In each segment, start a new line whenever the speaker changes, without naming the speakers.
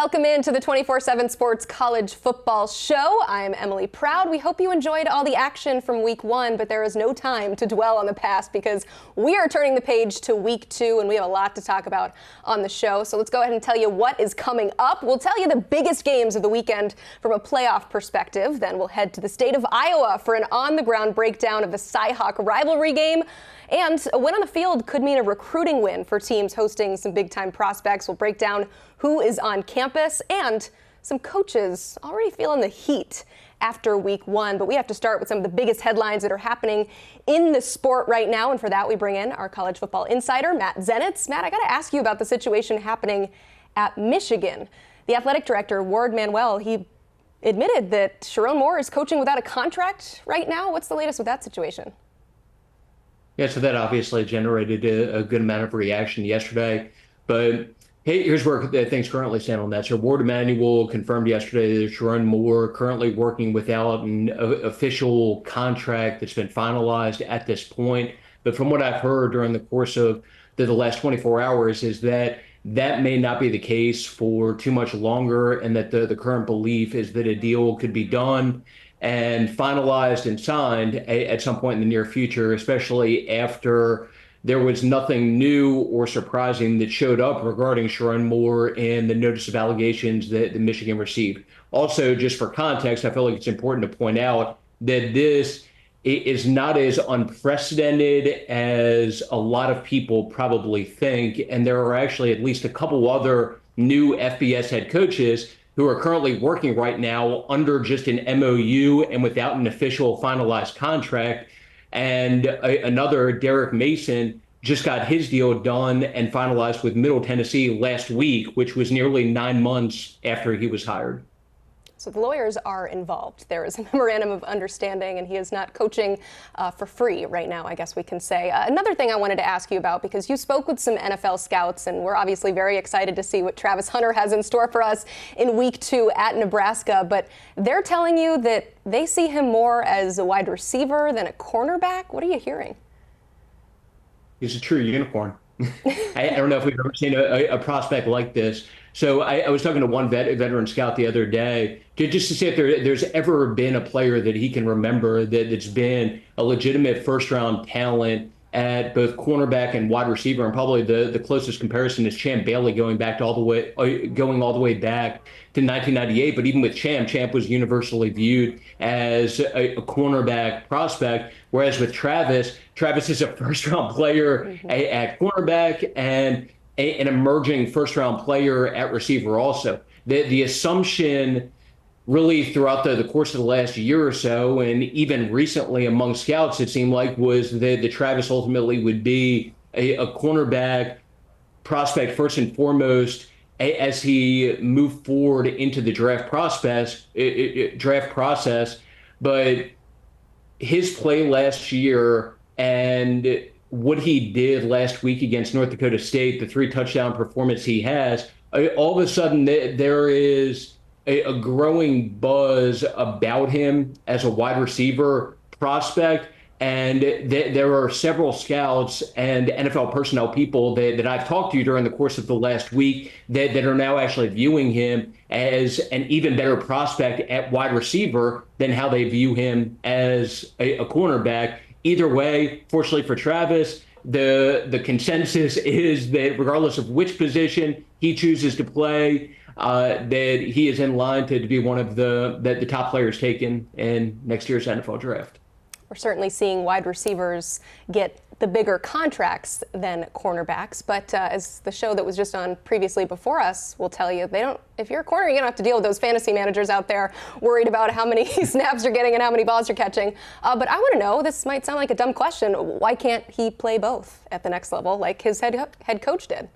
Welcome into the 247 Sports College Football Show. I'm Emily Proud. We hope you enjoyed all the action from week 1, but there is no time to dwell on the past because we are turning the page to week 2, and we have a lot to talk about on the show. So let's go ahead and tell you what is coming up. We'll tell you the biggest games of the weekend from a playoff perspective. Then we'll head to the state of Iowa for an on-the-ground breakdown of the Cy-Hawk rivalry game. And a win on the field could mean a recruiting win for teams hosting some big-time prospects. We'll break down who is on campus and some coaches already feeling the heat after week 1. But we have to start with some of the biggest headlines that are happening in the sport right now. And for that, we bring in our college football insider, Matt Zenitz. Matt, I got to ask you about the situation happening at Michigan. The athletic director, Ward Manuel, he admitted that Sherrone Moore is coaching without a contract right now. What's the latest with that situation?
Yeah, so that obviously generated a good amount of reaction yesterday. But hey, here's where things currently stand on that. So Ward Emanuel confirmed yesterday that Sherrone Moore currently working without an official contract that's been finalized at this point. But from what I've heard during the course of the last 24 hours is that may not be the case for too much longer, and that the current belief is that a deal could be done and finalized and signed at some point in the near future, especially after there was nothing new or surprising that showed up regarding Sherrone Moore and the notice of allegations that Michigan received. Also, just for context, I feel like it's important to point out that this is not as unprecedented as a lot of people probably think. And there are actually at least a couple other new FBS head coaches who are currently working right now under just an MOU and without an official finalized contract. And another, Derek Mason, just got his deal done and finalized with Middle Tennessee last week, which was nearly 9 months after he was hired.
So the lawyers are involved. There is a memorandum of understanding, and he is not coaching for free right now, I guess we can say. Another thing I wanted to ask you about, because you spoke with some NFL scouts, and we're obviously very excited to see what Travis Hunter has in store for us in week 2 at Nebraska, but they're telling you that they see him more as a wide receiver than a cornerback. What are you hearing?
He's a true unicorn. I don't know if we've ever seen a prospect like this. So I was talking to one veteran scout the other day just to see if there's ever been a player that he can remember that's been a legitimate first-round talent at both cornerback and wide receiver. And probably the closest comparison is Champ Bailey going all the way back to 1998. But even with Champ was universally viewed as a cornerback prospect, whereas with Travis is a first-round player at cornerback and an emerging first-round player at receiver also. The assumption really throughout the course of the last year or so, and even recently among scouts, it seemed like, was that Travis ultimately would be a cornerback prospect first and foremost as he moved forward into the draft process. But his play last year and what he did last week against North Dakota State, the 3-touchdown performance he has, all of a sudden there is a growing buzz about him as a wide receiver prospect. And there are several scouts and NFL personnel people that I've talked to during the course of the last week that are now actually viewing him as an even better prospect at wide receiver than how they view him as a cornerback. Either way, fortunately for Travis, the consensus is that regardless of which position he chooses to play, that he is in line to be one of the top players taken in next year's NFL draft.
We're certainly seeing wide receivers get the bigger contracts than cornerbacks, but as the show that was just on previously before us will tell you, if you're a corner, you don't have to deal with those fantasy managers out there worried about how many snaps you're getting and how many balls you're catching. But I want to know, this might sound like a dumb question, why can't he play both at the next level like his head coach did?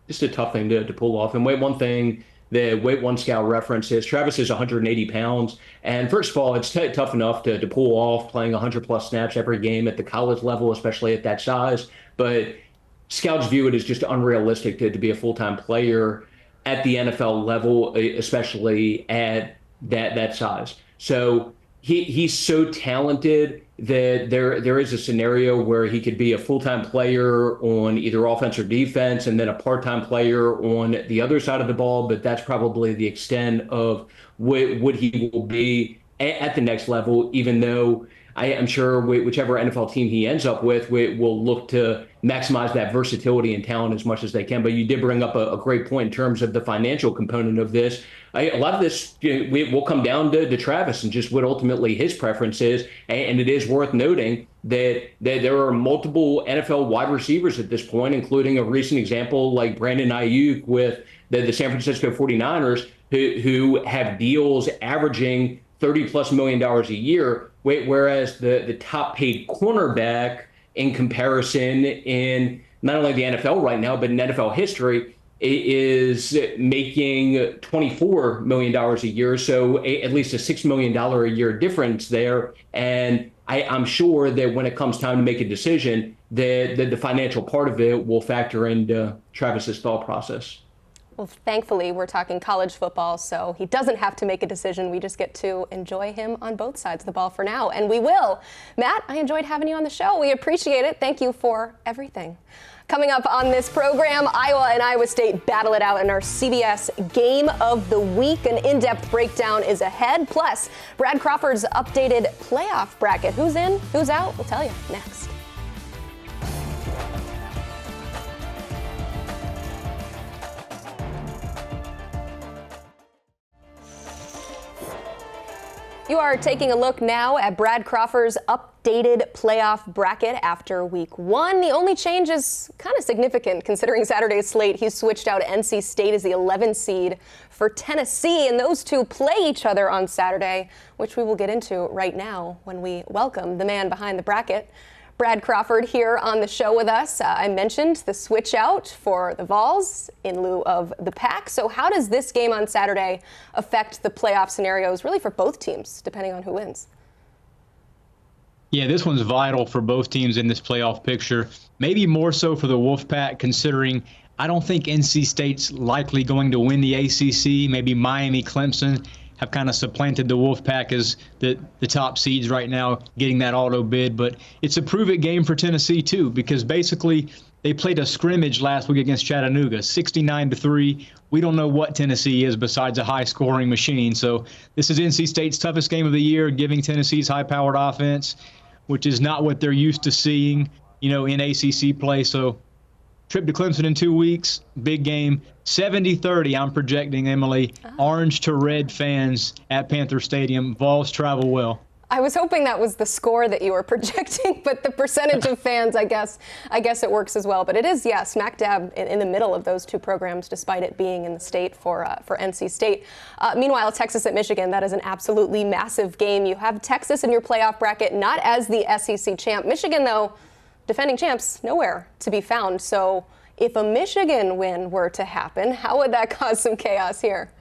Just a tough thing to pull off. And one thing the Weight One Scout reference is Travis is 180 pounds. And first of all, it's tough enough to pull off playing 100-plus snaps every game at the college level, especially at that size. But scouts view it as just unrealistic to be a full-time player at the NFL level, especially at that size. So he's so talented that there is a scenario where he could be a full-time player on either offense or defense and then a part-time player on the other side of the ball. But that's probably the extent of what he will be at the next level, even though I am sure whichever NFL team he ends up with will look to maximize that versatility and talent as much as they can. But you did bring up a great point in terms of the financial component of this. A lot of this will come down to Travis and just what ultimately his preference is. And it is worth noting that there are multiple NFL wide receivers at this point, including a recent example like Brandon Ayuk with the San Francisco 49ers, who have deals averaging $30+ million a year, whereas the top paid cornerback in comparison in not only the NFL right now, but in NFL history is making $24 million a year. So at least a $6 million a year difference there. And I'm sure that when it comes time to make a decision, that the financial part of it will factor into Travis's thought process.
Well, thankfully, we're talking college football, so he doesn't have to make a decision. We just get to enjoy him on both sides of the ball for now, and we will. Matt, I enjoyed having you on the show. We appreciate it. Thank you for everything. Coming up on this program, Iowa and Iowa State battle it out in our CBS Game of the Week. An in-depth breakdown is ahead. Plus, Brad Crawford's updated playoff bracket. Who's in, who's out? We'll tell you next. You are taking a look now at Brad Crawford's updated playoff bracket after week 1. The only change is kind of significant considering Saturday's slate. He's switched out NC State as the 11 seed for Tennessee, and those two play each other on Saturday, which we will get into right now when we welcome the man behind the bracket. Brad Crawford here on the show with us. I mentioned the switch out for the Vols in lieu of the Pack. So how does this game on Saturday affect the playoff scenarios really for both teams, depending on who wins?
Yeah, this one's vital for both teams in this playoff picture. Maybe more so for the Wolfpack, considering I don't think NC State's likely going to win the ACC. Maybe Miami, Clemson have kind of supplanted the Wolfpack as the top seeds right now, getting that auto bid. But it's a prove-it game for Tennessee, too, because basically they played a scrimmage last week against Chattanooga, 69-3. We don't know what Tennessee is besides a high-scoring machine. So this is NC State's toughest game of the year, giving Tennessee's high-powered offense, which is not what they're used to seeing, in ACC play. So trip to Clemson in 2 weeks, big game. 70-30, I'm projecting, Emily. Orange to red fans at Panther Stadium. Vols travel well.
I was hoping that was the score that you were projecting, but the percentage of fans, I guess it works as well. But it is, yeah, smack dab in the middle of those two programs, despite it being in the state for NC State. Meanwhile, Texas at Michigan, that is an absolutely massive game. You have Texas in your playoff bracket, not as the SEC champ. Michigan, though, defending champs, nowhere to be found. So if a Michigan win were to happen, how would that cause some chaos here?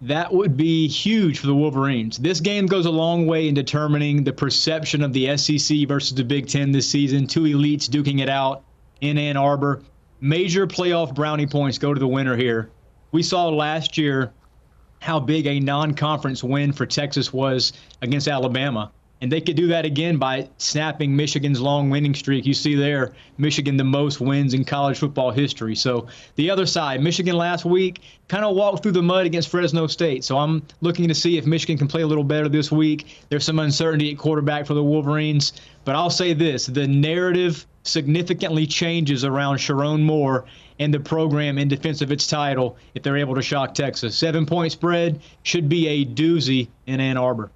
That would be huge for the Wolverines. This game goes a long way in determining the perception of the SEC versus the Big Ten this season. Two elites duking it out in Ann Arbor. Major playoff brownie points go to the winner here. We saw last year how big a non-conference win for Texas was against Alabama. And they could do that again by snapping Michigan's long winning streak. You see there, Michigan the most wins in college football history. So the other side, Michigan last week kind of walked through the mud against Fresno State. So I'm looking to see if Michigan can play a little better this week. There's some uncertainty at quarterback for the Wolverines. But I'll say this, the narrative significantly changes around Sherrone Moore and the program in defense of its title if they're able to shock Texas. 7-point spread should be a doozy in Ann Arbor.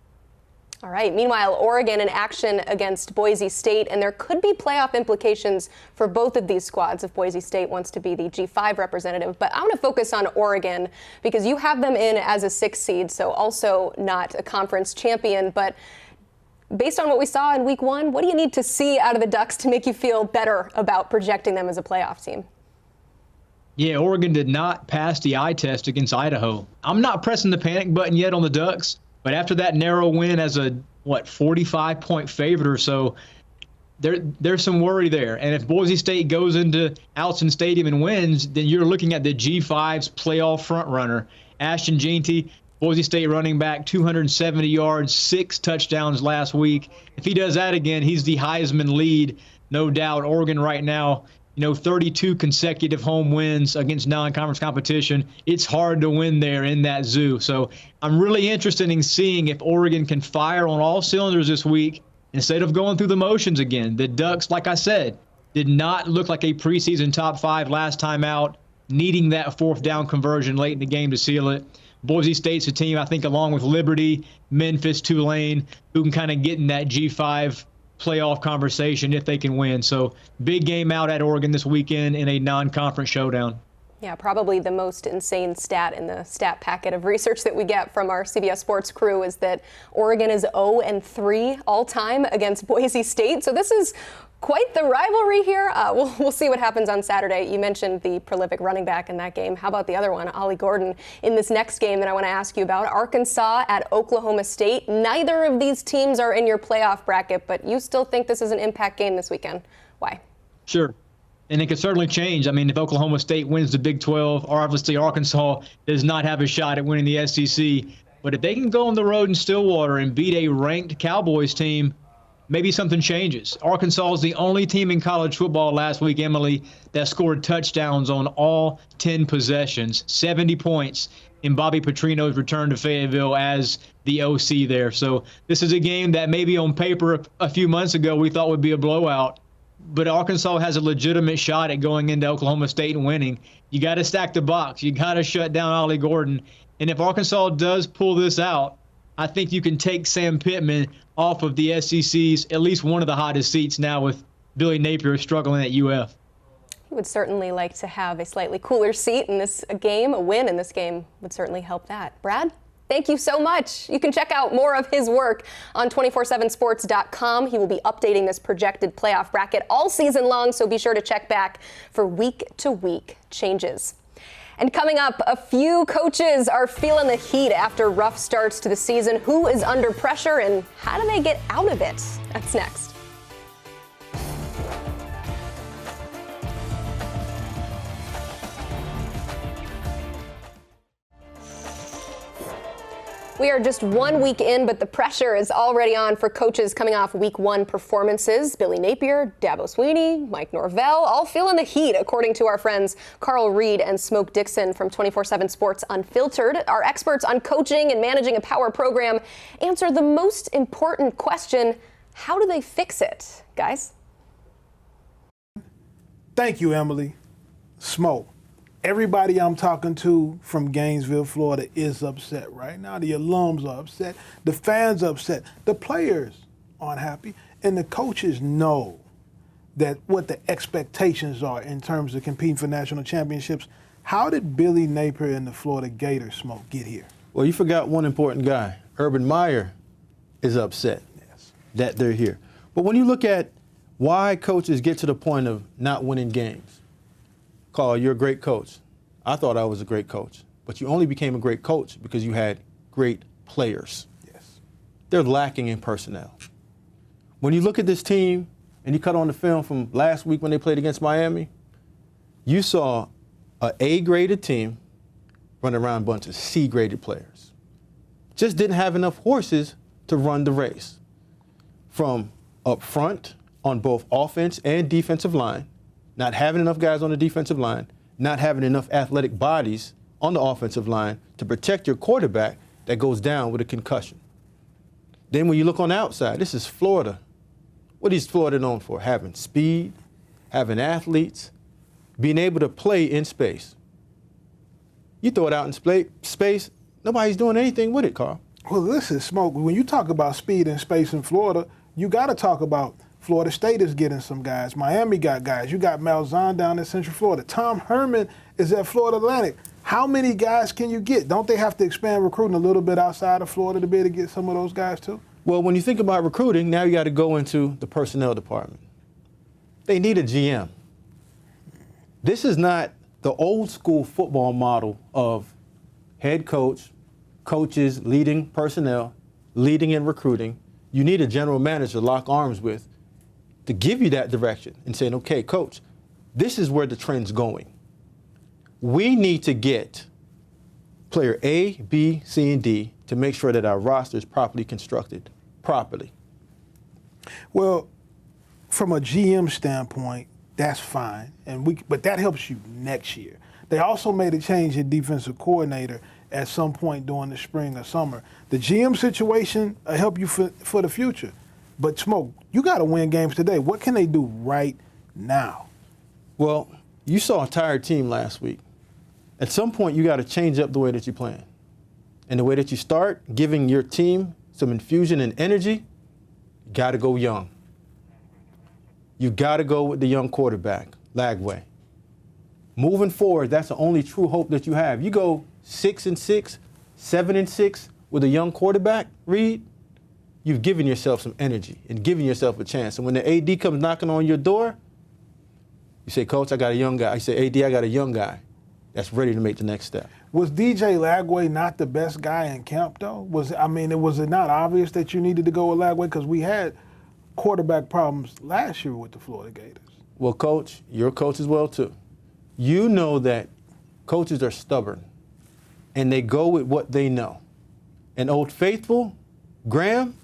All right. Meanwhile, Oregon in action against Boise State, and there could be playoff implications for both of these squads if Boise State wants to be the G5 representative. But I want to focus on Oregon because you have them in as a 6th seed, so also not a conference champion. But based on what we saw in week 1, what do you need to see out of the Ducks to make you feel better about projecting them as a playoff team?
Yeah, Oregon did not pass the eye test against Idaho. I'm not pressing the panic button yet on the Ducks. But after that narrow win as a, 45-point favorite or so, there's some worry there. And if Boise State goes into Alston Stadium and wins, then you're looking at the G5's playoff frontrunner. Ashton Jeanty, Boise State running back, 270 yards, 6 touchdowns last week. If he does that again, he's the Heisman lead, no doubt. Oregon right now, 32 consecutive home wins against non-conference competition. It's hard to win there in that zoo. So I'm really interested in seeing if Oregon can fire on all cylinders this week instead of going through the motions again. The Ducks, like I said, did not look like a preseason top 5 last time out, needing that 4th down conversion late in the game to seal it. Boise State's a team, I think, along with Liberty, Memphis, Tulane, who can kind of get in that G5 playoff conversation if they can win. So big game out at Oregon this weekend in a non-conference showdown.
Yeah, probably the most insane stat in the stat packet of research that we get from our CBS Sports crew is that Oregon is 0-3 all-time against Boise State. So this is quite the rivalry here. We'll see what happens on Saturday. You mentioned the prolific running back in that game. How about the other one, Ollie Gordon, in this next game that I want to ask you about? Arkansas at Oklahoma State. Neither of these teams are in your playoff bracket, but you still think this is an impact game this weekend. Why?
Sure. And it could certainly change. I mean, if Oklahoma State wins the Big 12, or obviously Arkansas does not have a shot at winning the SEC. But if they can go on the road in Stillwater and beat a ranked Cowboys team, maybe something changes. Arkansas is the only team in college football last week, Emily, that scored touchdowns on all 10 possessions, 70 points in Bobby Petrino's return to Fayetteville as the OC there. So this is a game that maybe on paper a few months ago we thought would be a blowout, but Arkansas has a legitimate shot at going into Oklahoma State and winning. You got to stack the box. You got to shut down Ollie Gordon. And if Arkansas does pull this out, I think you can take Sam Pittman off of the SEC's at least one of the hottest seats now with Billy Napier struggling at UF.
He would certainly like to have a slightly cooler seat in this game. A win in this game would certainly help that. Brad, thank you so much. You can check out more of his work on 247sports.com. He will be updating this projected playoff bracket all season long, so be sure to check back for week-to-week changes. And coming up, a few coaches are feeling the heat after rough starts to the season. Who is under pressure and how do they get out of it? That's next. We are just 1 week in, but the pressure is already on for coaches coming off week 1 performances. Billy Napier, Dabo Swinney, Mike Norvell, all feeling the heat, according to our friends Carl Reed and Smoke Dixon from 247 Sports Unfiltered. Our experts on coaching and managing a power program answer the most important question: how do they fix it, guys?
Thank you, Emily. Smoke. Everybody I'm talking to from Gainesville, Florida is upset right now. The alums are upset. The fans are upset. The players aren't happy. And the coaches know that what the expectations are in terms of competing for national championships. How did Billy Napier and the Florida Gators, Smoke, get here?
Well, you forgot one important guy. Urban Meyer is upset that they're here. But when you look at why coaches get to the point of not winning games, Carl, you're a great coach. I thought I was a great coach. But you only became a great coach because you had great players.
Yes.
They're lacking in personnel. When you look at this team and you cut on the film from last week when they played against Miami, you saw an A-graded team run around a bunch of C-graded players. Just didn't have enough horses to run the race. From up front on both offense and defensive line, not having enough guys on the defensive line, not having enough athletic bodies on the offensive line to protect your quarterback that goes down with a concussion. Then when you look on the outside, this is Florida. What is Florida known for? Having speed, having athletes, being able to play in space. You throw it out in space, nobody's doing anything with it, Carl.
Well, listen, Smoke, when you talk about speed and space in Florida, you got to talk about Florida State is getting some guys. Miami got guys. You got Malzahn down in Central Florida. Tom Herman is at Florida Atlantic. How many guys can you get? Don't they have to expand recruiting a little bit outside of Florida to be able to get some of those guys too?
Well, when you think about recruiting, now you got to go into the personnel department. They need a GM. This is not the old school football model of head coach, coaches leading personnel, leading in recruiting. You need a general manager to lock arms with to give you that direction and saying, okay, coach, this is where the trend's going. We need to get player A, B, C, and D to make sure that our roster is properly constructed, properly.
Well, from a GM standpoint, that's fine, but that helps you next year. They also made a change in defensive coordinator at some point during the spring or summer. The GM situation will help you for the future. But, Smoke, you got to win games today. What can they do right now?
Well, you saw a tired team last week. At some point, you got to change up the way that you plan. And the way that you start, giving your team some infusion and energy, you got to go young. You got to go with the young quarterback, Lagway. Moving forward, that's the only true hope that you have. You go 6-6, 7-6 with a young quarterback, Reed, you've given yourself some energy and given yourself a chance. And when the AD comes knocking on your door, you say, Coach, I got a young guy. You say, AD, I got a young guy that's ready to make the next step.
Was DJ Lagway not the best guy in camp, though? Was it not obvious that you needed to go with Lagway? Because we had quarterback problems last year with the Florida Gators.
Well, Coach, you're a coach as well, too. You know that coaches are stubborn, and they go with what they know. And Old Faithful, Graham,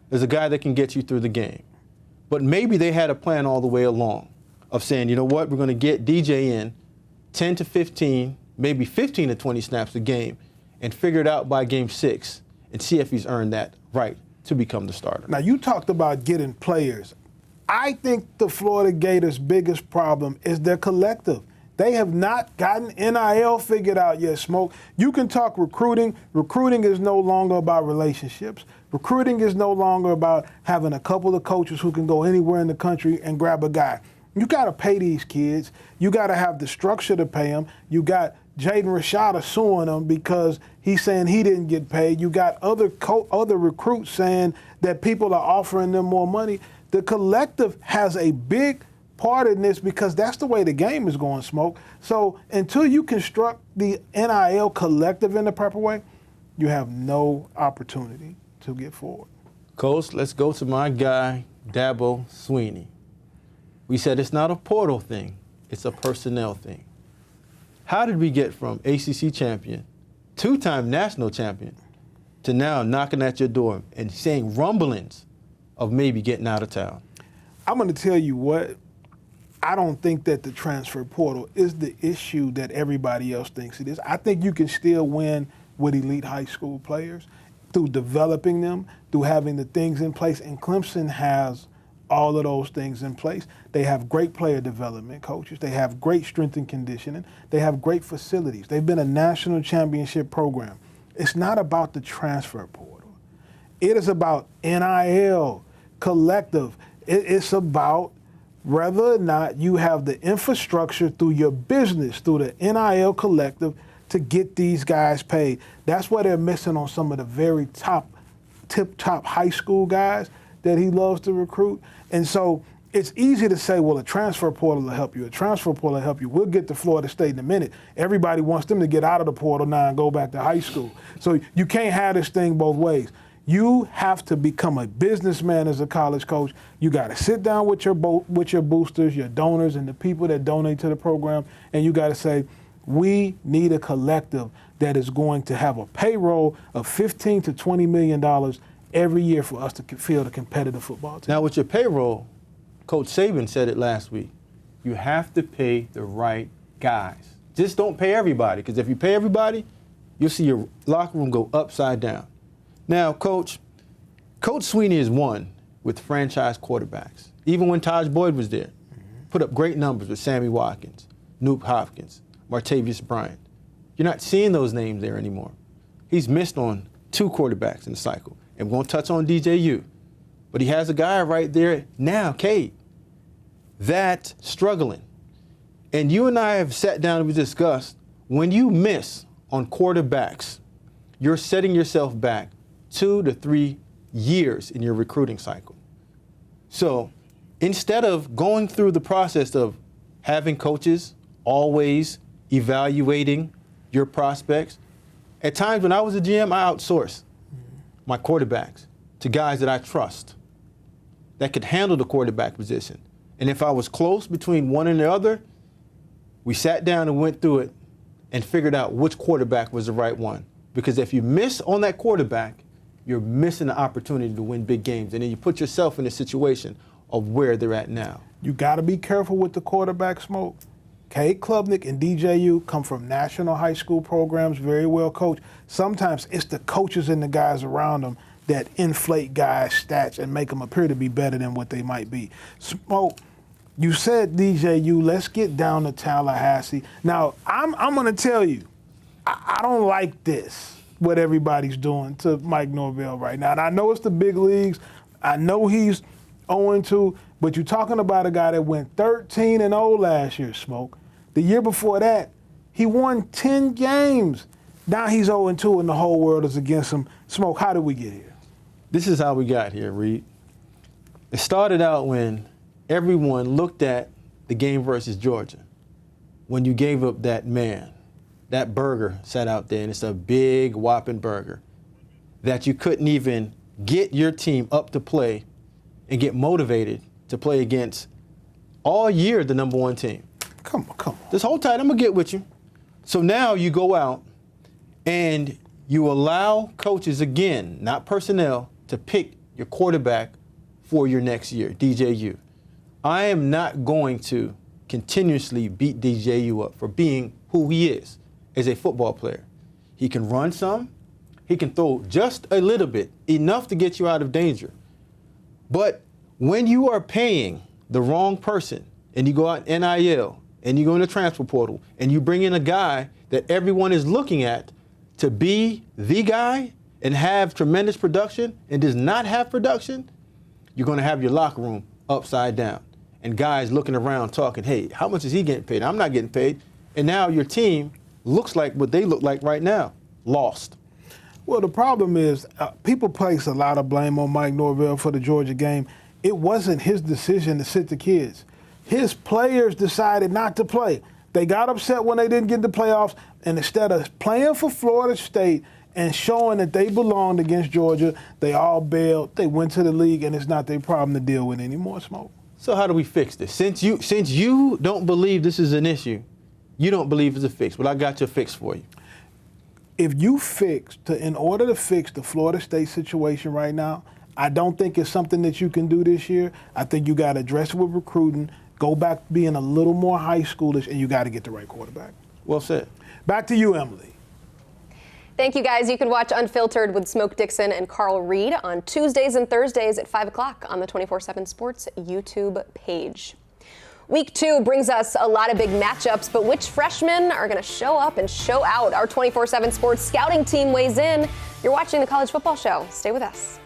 is a guy that can get you through the game. But maybe they had a plan all the way along of saying, you know what, we're going to get DJ in 10 to 15, maybe 15 to 20 snaps a game, and figure it out by game 6 and see if he's earned that right to become the starter.
Now, you talked about getting players. I think the Florida Gators' biggest problem is their collective. They have not gotten NIL figured out yet, Smoke. You can talk recruiting. Recruiting is no longer about relationships. Recruiting is no longer about having a couple of coaches who can go anywhere in the country and grab a guy. You got to pay these kids. You got to have the structure to pay them. You got Jaden Rashada suing them because he's saying he didn't get paid. You got other recruits saying that people are offering them more money. The collective has a big part in this because that's the way the game is going, Smoke. So until you construct the NIL collective in the proper way, you have no opportunity to get forward.
Coach, let's go to my guy, Dabo Swinney. We said it's not a portal thing, it's a personnel thing. How did we get from ACC champion, 2-time national champion, to now knocking at your door and saying rumblings of maybe getting out of town?
I'm going to tell you what, I don't think that the transfer portal is the issue that everybody else thinks it is. I think you can still win with elite high school players through developing them, through having the things in place, and Clemson has all of those things in place. They have great player development coaches. They have great strength and conditioning. They have great facilities. They've been a national championship program. It's not about the transfer portal. It is about NIL, collective. It's about whether or not you have the infrastructure through your business, through the NIL collective, to get these guys paid. That's what they're missing on some of the very tip-top high school guys that he loves to recruit. And so it's easy to say, well, a transfer portal will help you. A transfer portal will help you. We'll get to Florida State in a minute. Everybody wants them to get out of the portal now and go back to high school. So you can't have this thing both ways. You have to become a businessman as a college coach. You got to sit down with your boosters, your donors, and the people that donate to the program, and you got to say, we need a collective that is going to have a payroll of $15 to $20 million every year for us to field a competitive football team.
Now, with your payroll, Coach Saban said it last week, you have to pay the right guys. Just don't pay everybody, because if you pay everybody, you'll see your locker room go upside down. Now, Coach Swinney is one with franchise quarterbacks. Even when Taj Boyd was there, put up great numbers with Sammy Watkins, Nuke Hopkins, Martavius Bryant. You're not seeing those names there anymore. He's missed on 2 quarterbacks in the cycle. And we're going to touch on DJU. But he has a guy right there now, Cade, that's struggling. And you and I have sat down and we discussed, when you miss on quarterbacks, you're setting yourself back 2 to 3 years in your recruiting cycle. So instead of going through the process of having coaches always evaluating your prospects, at times when I was a GM, I outsourced my quarterbacks to guys that I trust that could handle the quarterback position. And if I was close between one and the other, we sat down and went through it and figured out which quarterback was the right one. Because if you miss on that quarterback, you're missing the opportunity to win big games. And then you put yourself in a situation of where they're at now.
You got to be careful with the quarterback smoke. Cade Klubnik and DJU come from national high school programs, very well coached. Sometimes it's the coaches and the guys around them that inflate guys' stats and make them appear to be better than what they might be. Smoke, you said DJU, let's get down to Tallahassee. Now, I'm going to tell you, I don't like this, what everybody's doing to Mike Norvell right now. And I know it's the big leagues. I know he's 0-2, but you're talking about a guy that went 13-0 last year, Smoke. The year before that, he won 10 games. Now he's 0-2 and the whole world is against him. Smoke, how did we get here?
This is how we got here, Reed. It started out when everyone looked at the game versus Georgia, when you gave up that man. That burger sat out there, and it's a big, whopping burger that you couldn't even get your team up to play and get motivated to play against all year the number one team.
Come on.
Just hold tight. I'm going to get with you. So now you go out and you allow coaches, again, not personnel, to pick your quarterback for your next year, DJU. I am not going to continuously beat DJU up for being who he is as a football player. He can run some. He can throw just a little bit, enough to get you out of danger. But when you are paying the wrong person and you go out NIL and you go in the transfer portal and you bring in a guy that everyone is looking at to be the guy and have tremendous production and does not have production, you're going to have your locker room upside down. And guys looking around talking, hey, how much is he getting paid? I'm not getting paid. And now your team looks like what they look like right now, lost.
Well, the problem is people place a lot of blame on Mike Norvell for the Georgia game. It wasn't his decision to sit the kids. His players decided not to play. They got upset when they didn't get the playoffs, and instead of playing for Florida State and showing that they belonged against Georgia, they all bailed. They went to the league, and it's not their problem to deal with anymore, Smoke.
So how do we fix this? Since you don't believe this is an issue, you don't believe it's a fix, but I got your fix for you.
If you in order to fix the Florida State situation right now, I don't think it's something that you can do this year. I think you got to address it with recruiting, go back to being a little more high schoolish, and you got to get the right quarterback.
Well said.
Back to you, Emily.
Thank you, guys. You can watch Unfiltered with Smoke Dixon and Carl Reed on Tuesdays and Thursdays at 5 o'clock on the 247 Sports YouTube page. Week 2 brings us a lot of big matchups, but which freshmen are going to show up and show out? Our 247 Sports scouting team weighs in. You're watching the College Football Show. Stay with us.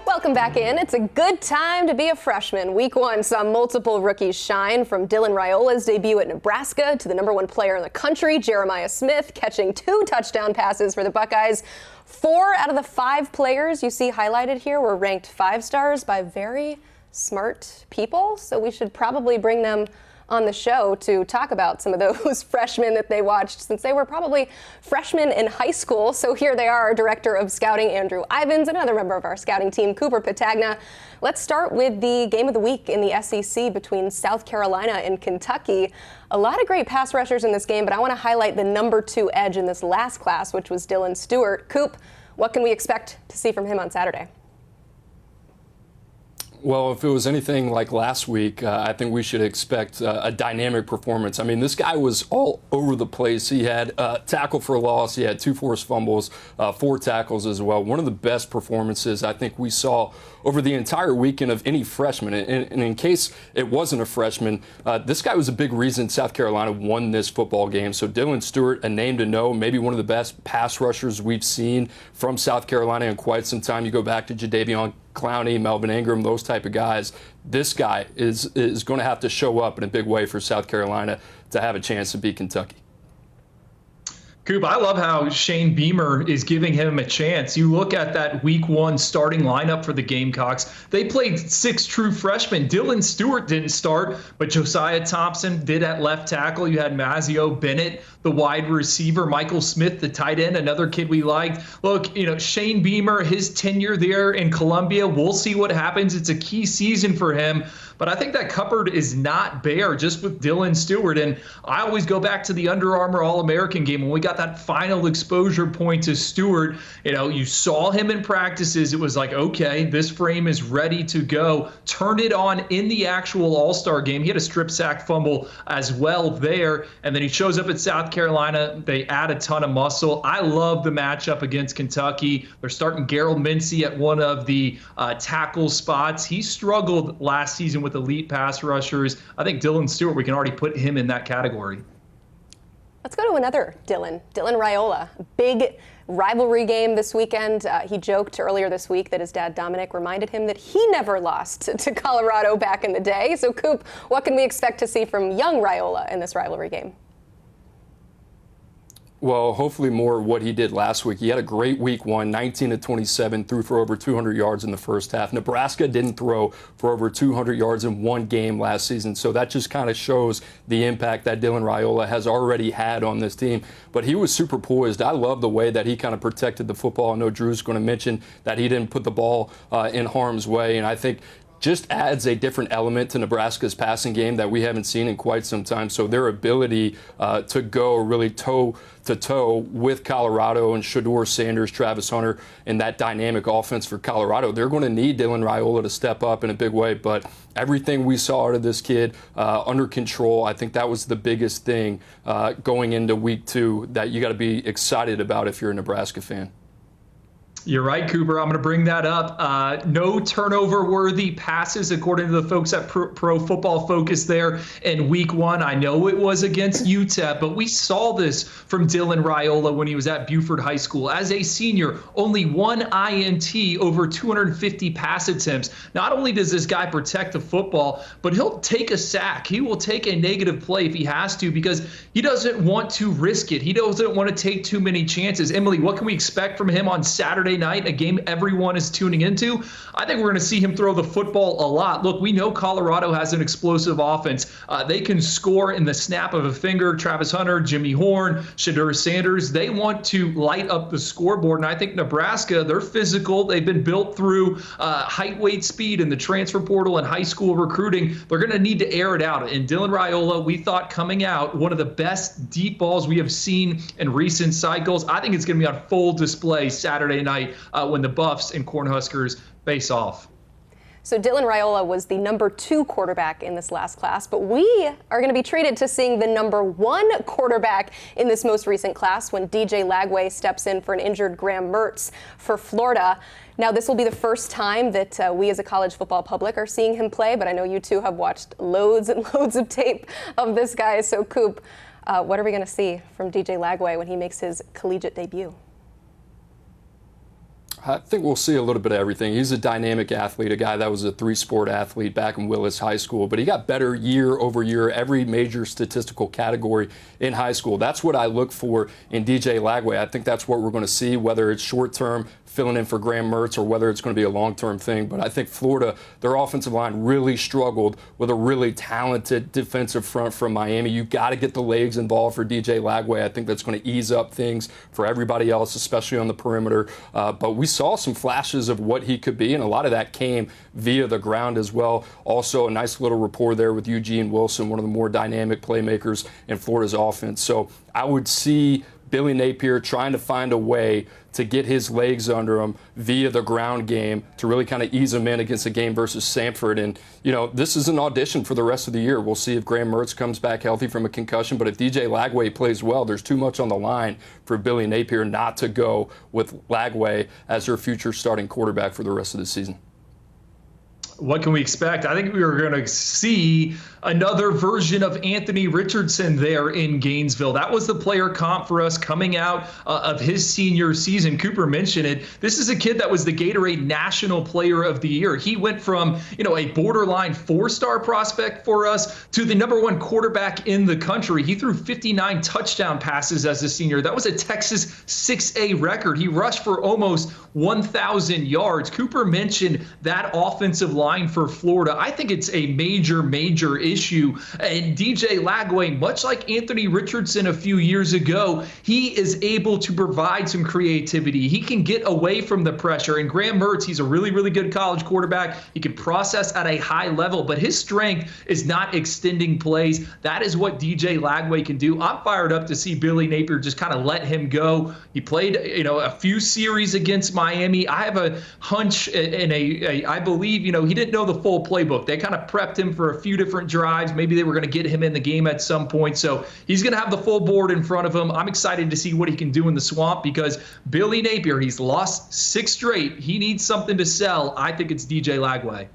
Welcome back in. It's a good time to be a freshman. Week 1 saw multiple rookies shine, from Dylan Raiola's debut at Nebraska to the #1 player in the country, Jeremiah Smith, catching 2 touchdown passes for the Buckeyes. 4 out of the 5 players you see highlighted here were ranked 5 stars by very smart people, so we should probably bring them on the show to talk about some of those freshmen that they watched, since they were probably freshmen in high school. So here they are, Director of Scouting Andrew Ivins, another member of our scouting team, Cooper Patagna. Let's start with the game of the week in the SEC between South Carolina and Kentucky. A lot of great pass rushers in this game, but I want to highlight the #2 edge in this last class, which was Dylan Stewart. Coop, what can we expect to see from him on Saturday?
Well, if it was anything like last week, I think we should expect a dynamic performance. I mean, this guy was all over the place. He had tackle for loss. He had 2 forced fumbles, 4 tackles as well. One of the best performances I think we saw over the entire weekend of any freshman. And in case it wasn't a freshman, this guy was a big reason South Carolina won this football game. So Dylan Stewart, a name to know, maybe one of the best pass rushers we've seen from South Carolina in quite some time. You go back to Jadeveon Clowney, Melvin Ingram, those type of guys. This guy is going to have to show up in a big way for South Carolina to have a chance to beat Kentucky.
Coop, I love how Shane Beamer is giving him a chance. You look at that week 1 starting lineup for the Gamecocks. They played 6 true freshmen. Dylan Stewart didn't start, but Josiah Thompson did at left tackle. You had Mazio Bennett, the wide receiver, Michael Smith, the tight end, another kid we liked. Look, Shane Beamer, his tenure there in Columbia, we'll see what happens. It's a key season for him. But I think that cupboard is not bare just with Dylan Stewart. And I always go back to the Under Armour All-American game when we got that final exposure point to Stewart. You saw him in practices. It was like, okay, this frame is ready to go. Turned it on in the actual All-Star game. He had a strip sack fumble as well there. And then he shows up at South Carolina. They add a ton of muscle. I love the matchup against Kentucky. They're starting Gerald Mincy at one of the tackle spots. He struggled last season with elite pass rushers. I think Dylan Stewart, we can already put him in that category.
Let's go to another Dylan Raiola. Big rivalry game this weekend. He joked earlier this week that his dad Dominic reminded him that he never lost to Colorado back in the day. So Coop, what can we expect to see from young Raiola in this rivalry game?
Well, hopefully more of what he did last week. He had a great week 1, 19-27, threw for over 200 yards in the first half. Nebraska didn't throw for over 200 yards in one game last season, so that just kind of shows the impact that Dylan Raiola has already had on this team. But he was super poised. I love the way that he kind of protected the football. I know Drew's going to mention that he didn't put the ball in harm's way, and I think just adds a different element to Nebraska's passing game that we haven't seen in quite some time. So their ability to go really toe-to-toe with Colorado and Shedeur Sanders, Travis Hunter, and that dynamic offense for Colorado, they're going to need Dylan Raiola to step up in a big way. But everything we saw out of this kid under control, I think that was the biggest thing going into week 2 that you got to be excited about if you're a Nebraska fan.
You're right, Cooper. I'm going to bring that up. No turnover-worthy passes, according to the folks at Pro Football Focus there in week 1. I know it was against UTEP, but we saw this from Dylan Raiola when he was at Buford High School. As a senior, only 1 INT over 250 pass attempts. Not only does this guy protect the football, but he'll take a sack. He will take a negative play if he has to because he doesn't want to risk it. He doesn't want to take too many chances. Emily, what can we expect from him on Saturday night, a game everyone is tuning into? I think we're going to see him throw the football a lot. Look, we know Colorado has an explosive offense. They can score in the snap of a finger. Travis Hunter, Jimmy Horn, Shedeur Sanders, they want to light up the scoreboard. And I think Nebraska, they're physical. They've been built through height, weight, speed in the transfer portal and high school recruiting. They're going to need to air it out. And Dylan Raiola, we thought coming out, one of the best deep balls we have seen in recent cycles. I think it's going to be on full display Saturday night when the Buffs and Cornhuskers face off.
So Dylan Raiola was the number 2 quarterback in this last class, but we are going to be treated to seeing the number 1 quarterback in this most recent class when DJ Lagway steps in for an injured Graham Mertz for Florida. Now, this will be the first time that we as a college football public are seeing him play, but I know you two have watched loads and loads of tape of this guy. So, Coop, what are we going to see from DJ Lagway when he makes his collegiate debut?
I think we'll see a little bit of everything. He's a dynamic athlete, a guy that was a 3-sport athlete back in Willis High School, but he got better year over year, every major statistical category in high school. That's what I look for in DJ Lagway. I think that's what we're going to see, whether it's short-term, filling in for Graham Mertz, or whether it's going to be a long-term thing. But I think Florida, their offensive line really struggled with a really talented defensive front from Miami. You've got to get the legs involved for DJ Lagway. I think that's going to ease up things for everybody else, especially on the perimeter. But we saw some flashes of what he could be, and a lot of that came via the ground as well. Also, a nice little rapport there with Eugene Wilson, one of the more dynamic playmakers in Florida's offense. So I would see Billy Napier trying to find a way to get his legs under him via the ground game to really kind of ease him in against a game versus Samford. And, this is an audition for the rest of the year. We'll see if Graham Mertz comes back healthy from a concussion. But if DJ Lagway plays well, there's too much on the line for Billy Napier not to go with Lagway as their future starting quarterback for the rest of the season.
What can we expect? I think we were going to see another version of Anthony Richardson there in Gainesville. That was the player comp for us coming out of his senior season. Cooper mentioned it. This is a kid that was the Gatorade National Player of the Year. He went from, a borderline 4-star prospect for us to the #1 quarterback in the country. He threw 59 touchdown passes as a senior. That was a Texas 6A record. He rushed for almost 1,000 yards. Cooper mentioned that offensive line for Florida. I think it's a major, major issue. And DJ Lagway, much like Anthony Richardson a few years ago, he is able to provide some creativity. He can get away from the pressure. And Graham Mertz, he's a really, really good college quarterback. He can process at a high level, but his strength is not extending plays. That is what DJ Lagway can do. I'm fired up to see Billy Napier just kind of let him go. He played, a few series against Miami. I have a hunch and I believe, he didn't know the full playbook. They kind of prepped him for a few different drives. Maybe they were going to get him in the game at some point. So he's going to have the full board in front of him. I'm excited to see what he can do in the swamp because Billy Napier, he's lost 6 straight. He needs something to sell. I think it's DJ Lagway.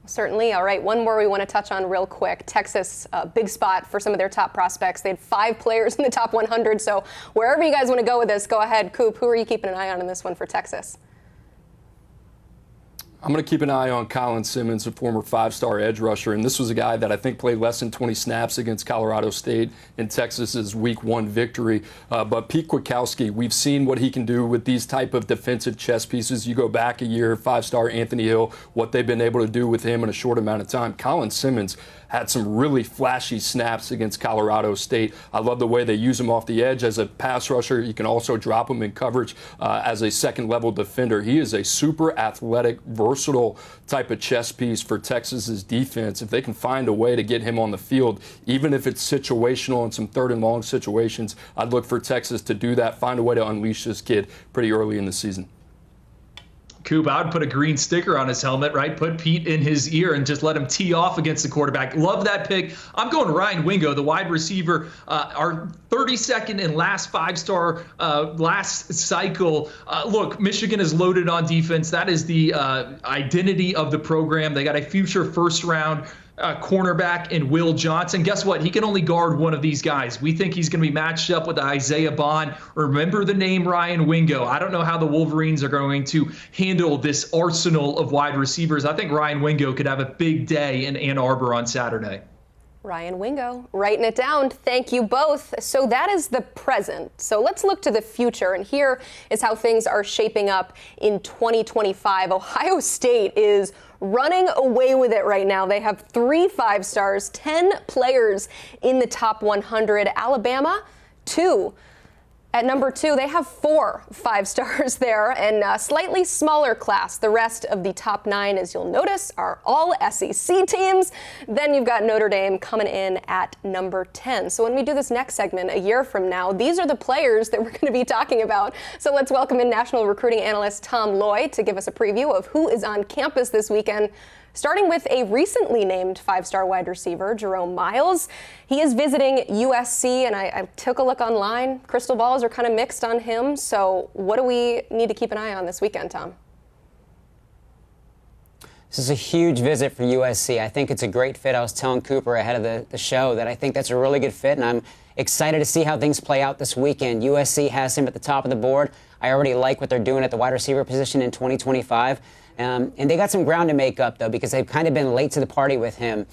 Certainly. All right, one more we want to touch on real quick. Texas, big spot for some of their top prospects. They had 5 players in the top 100. So wherever you guys want to go with this, go ahead. Coop, who are you keeping an eye on in this one for Texas?
I'm going to keep an eye on Colin Simmons, a former 5-star edge rusher. And this was a guy that I think played less than 20 snaps against Colorado State in Texas's Week 1 victory. But Pete Kwiatkowski, we've seen what he can do with these type of defensive chess pieces. You go back a year, 5-star Anthony Hill, what they've been able to do with him in a short amount of time. Colin Simmons had some really flashy snaps against Colorado State. I love the way they use him off the edge as a pass rusher. You can also drop him in coverage as a second-level defender. He is a super athletic, versatile type of chess piece for Texas's defense. If they can find a way to get him on the field, even if it's situational in some 3rd and long situations, I'd look for Texas to do that, find a way to unleash this kid pretty early in the season.
Coop, I would put a green sticker on his helmet, right? Put Pete in his ear and just let him tee off against the quarterback. Love that pick. I'm going Ryan Wingo, the wide receiver, our 32nd and last 5-star last cycle. Look, Michigan is loaded on defense. That is the identity of the program. They got a future first-round cornerback in Will Johnson. Guess what? He can only guard one of these guys. We think he's going to be matched up with Isaiah Bond. Remember the name Ryan Wingo. I don't know how the Wolverines are going to handle this arsenal of wide receivers. I think Ryan Wingo could have a big day in Ann Arbor on Saturday.
Ryan Wingo, writing it down. Thank you both. So that is the present. So let's look to the future. And here is how things are shaping up in 2025. Ohio State is running away with it right now. They have 3 5-stars, 10 players in the top 100. Alabama, 2. At number 2, they have 4 5-stars there and a slightly smaller class. The rest of the top 9, as you'll notice, are all SEC teams. Then you've got Notre Dame coming in at number 10. So when we do this next segment a year from now, these are the players that we're going to be talking about. So let's welcome in national recruiting analyst Tom Loy to give us a preview of who is on campus this weekend. Starting with a recently named 5-star wide receiver, Jerome Miles. He is visiting USC, and I took a look online. Crystal balls are kind of mixed on him. So what do we need to keep an eye on this weekend, Tom?
This is a huge visit for USC. I think it's a great fit. I was telling Cooper ahead of the show that I think that's a really good fit, and I'm excited to see how things play out this weekend. USC has him at the top of the board. I already like what they're doing at the wide receiver position in 2025. And they got some ground to make up, though, because they've kind of been late to the party with him.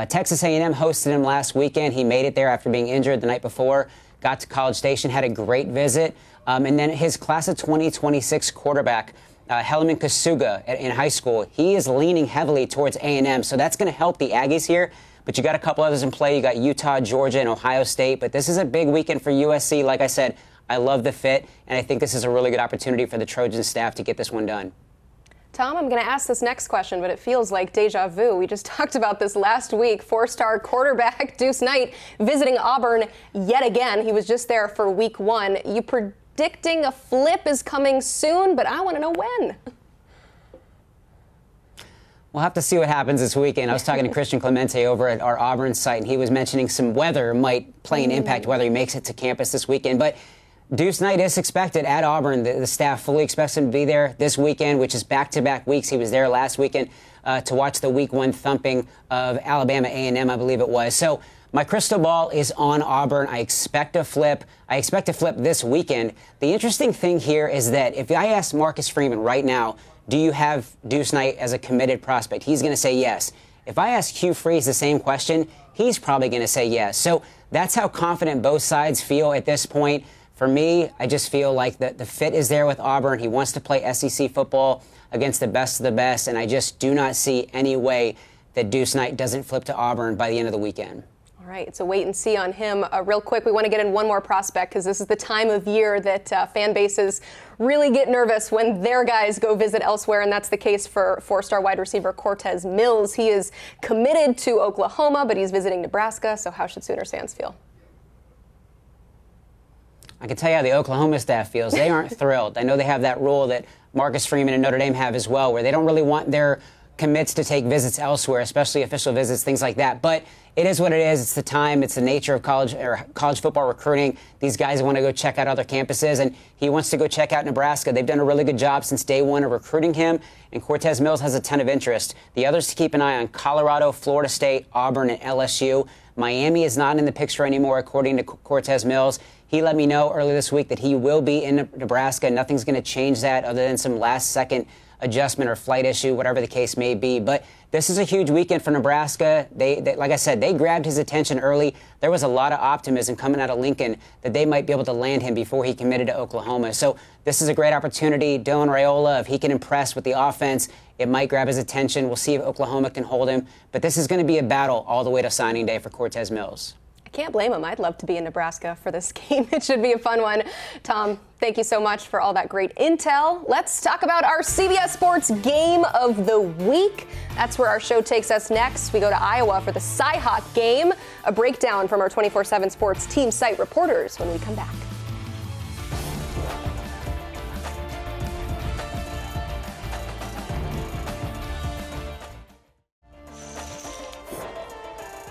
Texas A&M hosted him last weekend. He made it there after being injured the night before, got to College Station, had a great visit. And then his class of 2026 quarterback, Helaman Kasuga in high school, he is leaning heavily towards A&M. So that's going to help the Aggies here. But you got a couple others in play. You got Utah, Georgia, and Ohio State. But this is a big weekend for USC. Like I said, I love the fit, and I think this is a really good opportunity for the Trojan staff to get this one done.
Tom, I'm going to ask this next question, but it feels like deja vu. We just talked about this last week. 4-star quarterback Deuce Knight visiting Auburn yet again. He was just there for week 1. You predicting a flip is coming soon, but I want to know when.
We'll have to see what happens this weekend. I was talking to Christian Clemente over at our Auburn site, and he was mentioning some weather might play an impact whether he makes it to campus this weekend. But Deuce Knight is expected at Auburn. The staff fully expects him to be there this weekend, which is back-to-back weeks. He was there last weekend to watch the Week 1 thumping of Alabama A&M, I believe it was. So my crystal ball is on Auburn. I expect a flip. I expect to flip this weekend. The interesting thing here is that if I ask Marcus Freeman right now, do you have Deuce Knight as a committed prospect? He's going to say yes. If I ask Hugh Freeze the same question, he's probably going to say yes. So that's how confident both sides feel at this point. For me, I just feel like the fit is there with Auburn. He wants to play SEC football against the best of the best, and I just do not see any way that Deuce Knight doesn't flip to Auburn by the end of the weekend.
All right, so wait and see on him. Real quick, we want to get in one more prospect because this is the time of year that fan bases really get nervous when their guys go visit elsewhere, and that's the case for four-star wide receiver Cortez Mills. He is committed to Oklahoma, but he's visiting Nebraska, so how should Sooners fans feel?
I can tell you how the Oklahoma staff feels. They aren't thrilled. I know they have that rule that Marcus Freeman and Notre Dame have as well, where they don't really want their commits to take visits elsewhere, especially official visits, things like that. But it is what it is. It's the time. It's the nature of college football recruiting. These guys want to go check out other campuses, and he wants to go check out Nebraska. They've done a really good job since day one of recruiting him, and Cortez Mills has a ton of interest. The others to keep an eye on: Colorado, Florida State, Auburn, and LSU. Miami is not in the picture anymore, according to Cortez Mills. He let me know earlier this week that he will be in Nebraska. Nothing's going to change that other than some last-second adjustment or flight issue, whatever the case may be. But this is a huge weekend for Nebraska. They, like I said, they grabbed his attention early. There was a lot of optimism coming out of Lincoln that they might be able to land him before he committed to Oklahoma. So this is a great opportunity. Dylan Raiola, if he can impress with the offense, it might grab his attention. We'll see if Oklahoma can hold him. But this is going to be a battle all the way to signing day for Cortez Mills.
Can't blame him. I'd love to be in Nebraska for this game. It should be a fun one. Tom, thank you so much for all that great intel. Let's talk about our CBS Sports Game of the Week. That's where our show takes us next. We go to Iowa for the Cyhawk game. A breakdown from our 247 Sports team site reporters when we come back.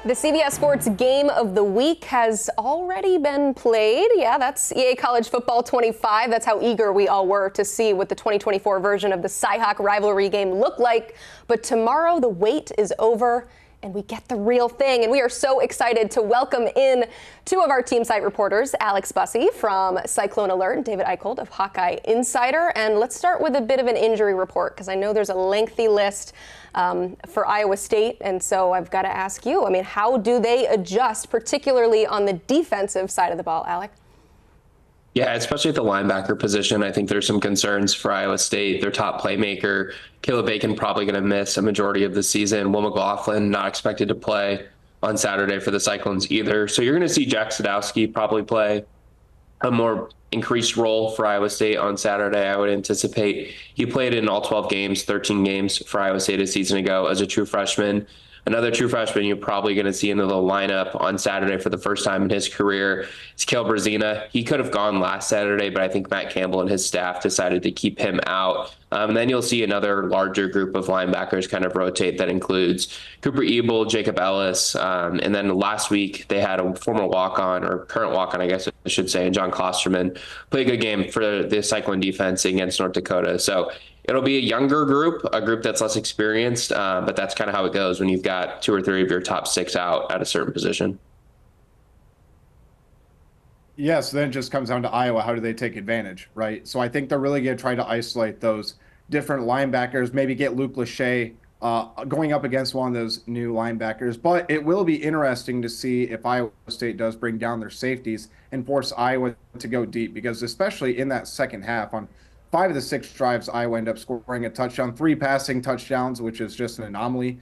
The CBS Sports Game of the Week has already been played. Yeah, that's EA College Football 25. That's how eager we all were to see what the 2024 version of the Cyhawk rivalry game looked like. But tomorrow, the wait is over, and we get the real thing. And we are so excited to welcome in two of our team site reporters, Alec Busse from Cyclone Alert and David Eickholt of Hawkeye Insider. And let's start with a bit of an injury report, because I know there's a lengthy list for Iowa State, and so I've got to ask you, I mean, how do they adjust, particularly on the defensive side of the ball, Alec?
Yeah, especially at the linebacker position, I think there's some concerns for Iowa State. Their top playmaker, Caleb Bacon, probably going to miss a majority of the season. Will McLaughlin not expected to play on Saturday for the Cyclones either. So you're going to see Jack Sadowski probably play a more increased role for Iowa State on Saturday. I would anticipate he played in all 12 games, 13 games for Iowa State a season ago as a true freshman. Another true freshman you're probably going to see into the lineup on Saturday for the first time in his career is Cale Brazina. He could have gone last Saturday, but I think Matt Campbell and his staff decided to keep him out. And then you'll see another larger group of linebackers kind of rotate. That includes Cooper Ebel, Jacob Ellis. And then last week they had a former walk-on, or current walk-on, I guess I should say, John Klosterman, play a good game for the Cyclone defense against North Dakota. So it'll be a younger group, a group that's less experienced, but that's kind of how it goes when you've got two or three of your top six out at a certain position.
Yeah, so then it just comes down to Iowa. How do they take advantage, right? So I think they're really going to try to isolate those different linebackers, maybe get Luke Lachey going up against one of those new linebackers. But it will be interesting to see if Iowa State does bring down their safeties and force Iowa to go deep, because especially in that second half, on 5 of the 6 drives, Iowa ended up scoring a touchdown, 3 passing touchdowns, which is just an anomaly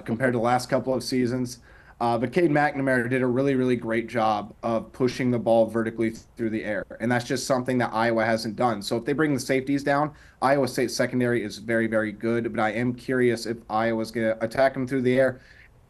compared to the last couple of seasons. But Cade McNamara did a really, really great job of pushing the ball vertically through the air. And that's just something that Iowa hasn't done. So if they bring the safeties down, Iowa State's secondary is very, very good. But I am curious if Iowa's going to attack them through the air.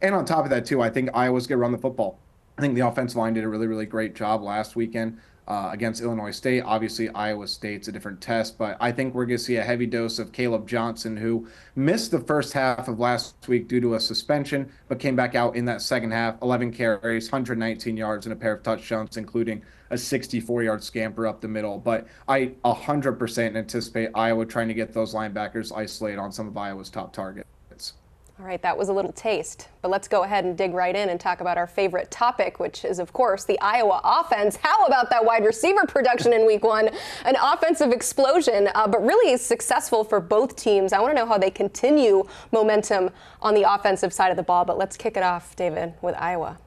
And on top of that, too, I think Iowa's going to run the football. I think the offensive line did a really, really great job last weekend against Illinois State. Obviously, Iowa State's a different test, but I think we're going to see a heavy dose of Caleb Johnson, who missed the first half of last week due to a suspension, but came back out in that second half, 11 carries, 119 yards, and a pair of touchdowns, including a 64-yard scamper up the middle. But I 100% anticipate Iowa trying to get those linebackers isolated on some of Iowa's top targets.
All right, that was a little taste, but let's go ahead and dig right in and talk about our favorite topic, which is, of course, the Iowa offense. How about that wide receiver production in week one? An offensive explosion, but really successful for both teams. I want to know how they continue momentum on the offensive side of the ball, but let's kick it off, David, with Iowa.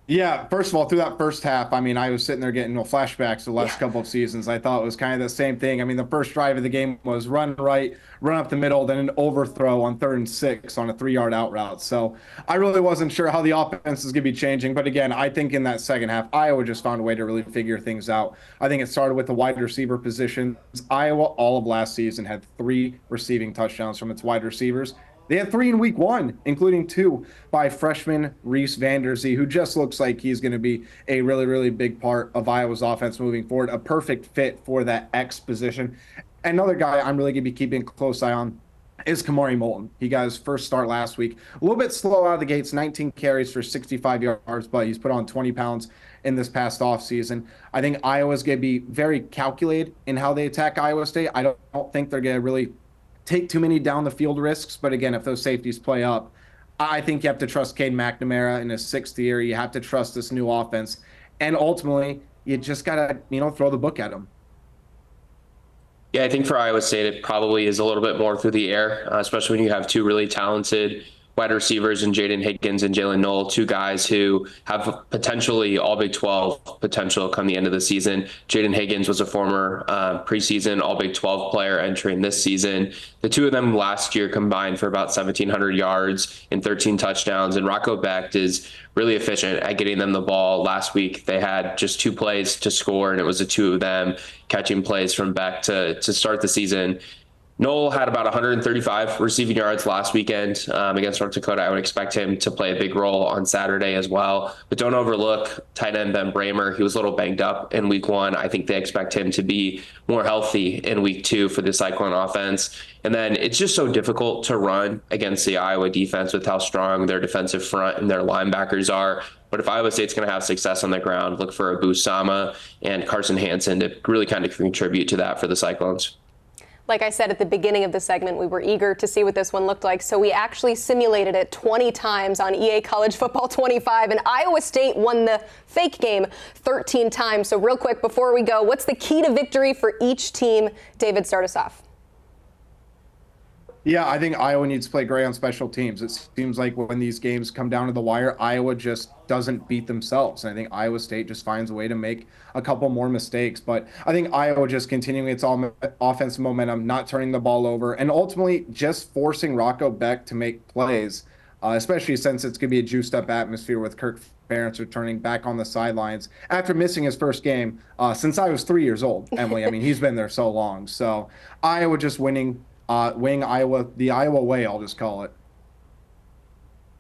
Yeah, first of all, through that first half, I mean, I was sitting there getting flashbacks to the last couple of seasons. I thought it was kind of the same thing. I mean, the first drive of the game was run right, run up the middle, then an overthrow on 3rd and 6 on a 3-yard out route. So I really wasn't sure how the offense is going to be changing. But again, I think in that second half, Iowa just found a way to really figure things out. I think it started with the wide receiver positions. Iowa, all of last season, had 3 receiving touchdowns from its wide receivers. They had 3 in week 1, including 2 by freshman Reese Vanderzee, who just looks like he's going to be a really, really big part of Iowa's offense moving forward, a perfect fit for that X position. Another guy I'm really going to be keeping a close eye on is Kamari Moulton. He got his first start last week. A little bit slow out of the gates, 19 carries for 65 yards, but he's put on 20 pounds in this past offseason. I think Iowa's going to be very calculated in how they attack Iowa State. I don't think they're going to really take too many down the field risks. But again, if those safeties play up, I think you have to trust Cade McNamara in his 6th year. You have to trust this new offense. And ultimately, you just got to, throw the book at them.
Yeah, I think for Iowa State, it probably is a little bit more through the air, especially when you have 2 really talented wide receivers in Jaden Higgins and Jalen Knoll, 2 guys who have potentially all Big 12 potential come the end of the season. Jaden Higgins was a former preseason all Big 12 player entering this season. The 2 of them last year combined for about 1,700 yards and 13 touchdowns. And Rocco Becht is really efficient at getting them the ball. Last week, they had just 2 plays to score, and it was the 2 of them catching plays from Becht to start the season. Knoll had about 135 receiving yards last weekend against North Dakota. I would expect him to play a big role on Saturday as well. But don't overlook tight end Ben Bramer. He was a little banged up in week 1. I think they expect him to be more healthy in week 2 for the Cyclone offense. And then it's just so difficult to run against the Iowa defense with how strong their defensive front and their linebackers are. But if Iowa State's going to have success on the ground, look for a Busse and Carson Hansen to really kind of contribute to that for the Cyclones.
Like I said at the beginning of the segment, we were eager to see what this one looked like, so we actually simulated it 20 times on EA College Football 25, and Iowa State won the fake game 13 times. So real quick, before we go, what's the key to victory for each team? David, start us off.
Yeah, I think Iowa needs to play great on special teams. It seems like when these games come down to the wire, Iowa just doesn't beat themselves. And I think Iowa State just finds a way to make a couple more mistakes. But I think Iowa just continuing its offensive momentum, not turning the ball over, and ultimately just forcing Rocco Becht to make plays, especially since it's going to be a juiced-up atmosphere with Kirk Ferentz returning back on the sidelines after missing his first game since I was 3 years old, Emily. I mean, he's been there so long. So Iowa just winning Iowa the Iowa way, I'll just call it.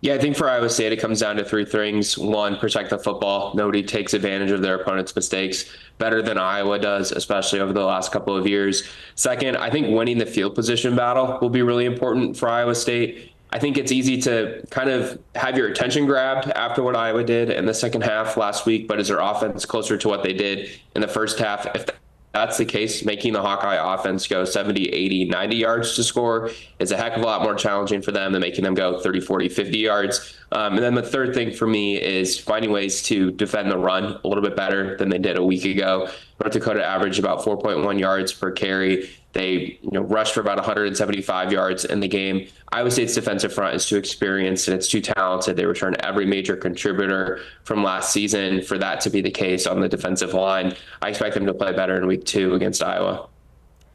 Yeah, I think for Iowa State, it comes down to 3 things. 1, protect the football. Nobody takes advantage of their opponent's mistakes better than Iowa does, especially over the last couple of years. 2nd, I think winning the field position battle will be really important for Iowa State. I think it's easy to kind of have your attention grabbed after what Iowa did in the second half last week, but is their offense closer to what they did in the first half? If that's the case, making the Hawkeye offense go 70, 80, 90 yards to score is a heck of a lot more challenging for them than making them go 30, 40, 50 yards. And then the 3rd thing for me is finding ways to defend the run a little bit better than they did a week ago. North Dakota averaged about 4.1 yards per carry. They rushed for about 175 yards in the game. Iowa State's defensive front is too experienced and it's too talented. They return every major contributor from last season for that to be the case on the defensive line. I expect them to play better in week 2 against Iowa.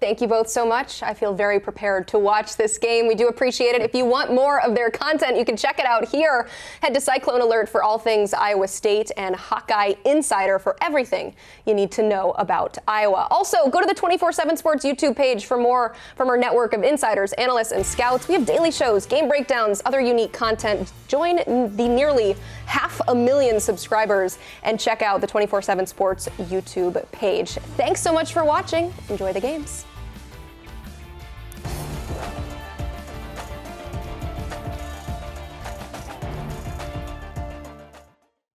Thank you both so much. I feel very prepared to watch this game. We do appreciate it. If you want more of their content, you can check it out here. Head to Cyclone Alert for all things Iowa State and Hawkeye Insider for everything you need to know about Iowa. Also, go to the 247 Sports YouTube page for more from our network of insiders, analysts, and scouts. We have daily shows, game breakdowns, other unique content. Join the nearly 500,000 subscribers and check out the 247 Sports YouTube page. Thanks so much for watching. Enjoy the games.